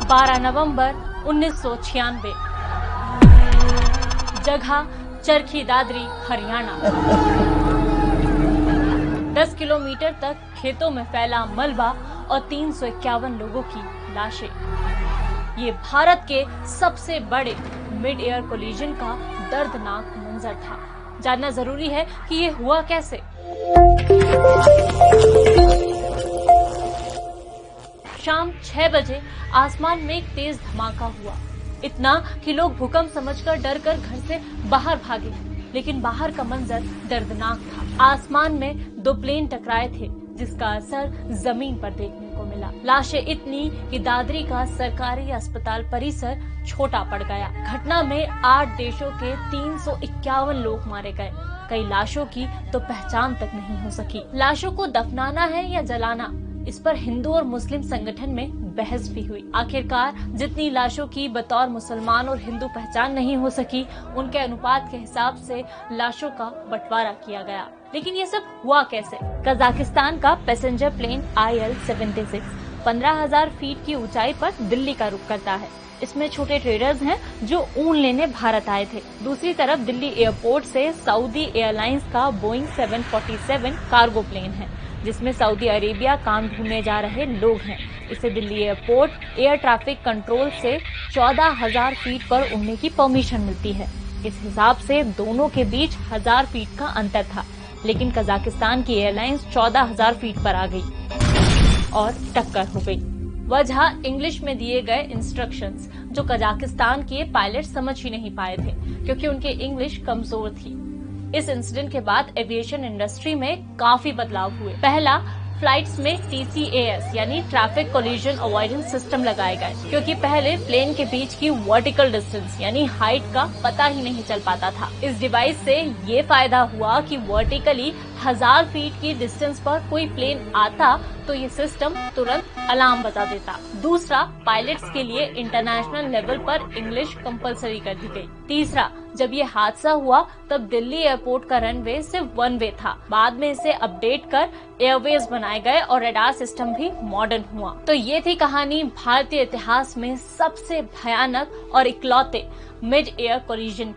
12 नवंबर 1996। जगह चरखी दादरी, हरियाणा। 10 किलोमीटर तक खेतों में फैला मलबा और 351 लोगों की लाशें। ये भारत के सबसे बड़े मिड एयर कोलिजन का दर्दनाक मंजर था। जानना जरूरी है कि ये हुआ कैसे। शाम 6 बजे आसमान में एक तेज धमाका हुआ, इतना कि लोग भूकंप समझकर डरकर घर से बाहर भागे। लेकिन बाहर का मंजर दर्दनाक था। आसमान में 2 प्लेन टकराए थे, जिसका असर जमीन पर देखने को मिला। लाशें इतनी कि दादरी का सरकारी अस्पताल परिसर छोटा पड़ गया। घटना में 8 देशों के 351 लोग मारे गए। कई लाशों की तो पहचान तक नहीं हो सकी। लाशों को दफनाना है या जलाना, इस पर हिंदू और मुस्लिम संगठन में बहस भी हुई। आखिरकार जितनी लाशों की बतौर मुसलमान और हिंदू पहचान नहीं हो सकी, उनके अनुपात के हिसाब से लाशों का बंटवारा किया गया। लेकिन ये सब हुआ कैसे? कजाकिस्तान का पैसेंजर प्लेन IL-76 15,000 फीट की ऊंचाई पर दिल्ली का रुख करता है। इसमें छोटे ट्रेडर्स हैं जो ऊन लेने भारत आए थे। दूसरी तरफ दिल्ली एयरपोर्ट से सऊदी एयरलाइंस का बोइंग 747 कार्गो प्लेन है, जिसमें सऊदी अरेबिया काम ढूंढने जा रहे लोग हैं। इसे Delhi airport air traffic control से 14,000 फीट पर उड़ने की परमिशन मिलती है। इस हिसाब से दोनों के बीच 1000 फीट का अंतर था। लेकिन कजाकिस्तान की एयरलाइंस 14,000 फीट पर आ गई और टक्कर हो गई। वजह इंग्लिश में दिए गए इंस्ट्रक्शंस, जो कजाकिस्तान के पायलट समझ ही नहीं पाए थे, क्योंकि उनकी इंग्लिश कमजोर थी। इस इंसिडेंट के बाद एविएशन इंडस्ट्री में काफी बदलाव हुए। पहला, फ्लाइट्स में TCAS यानी ट्रैफिक कोलिजन अवॉइडेंस सिस्टम लगाए गए, क्योंकि पहले प्लेन के बीच की वर्टिकल डिस्टेंस यानी हाइट का पता ही नहीं चल पाता था। इस डिवाइस से ये फायदा हुआ कि वर्टिकली 1000 फीट की डिस्टेंस पर कोई प्लेन आता तो ये सिस्टम तुरंत अलार्म बजा देता। दूसरा, पायलट्स के लिए इंटरनेशनल लेवल पर इंग्लिश कंपलसरी कर दी गई। तीसरा, जब ये हादसा हुआ तब दिल्ली एयरपोर्ट का रनवे सिर्फ 1 वे था। बाद में इसे अपडेट कर एयरवेज बनाए गए और रडार सिस्टम भी मॉडर्न हुआ। तो ये थी कहानी भारतीय इतिहास में सबसे भयानक और इकलौते मिड एयर कोलिजन।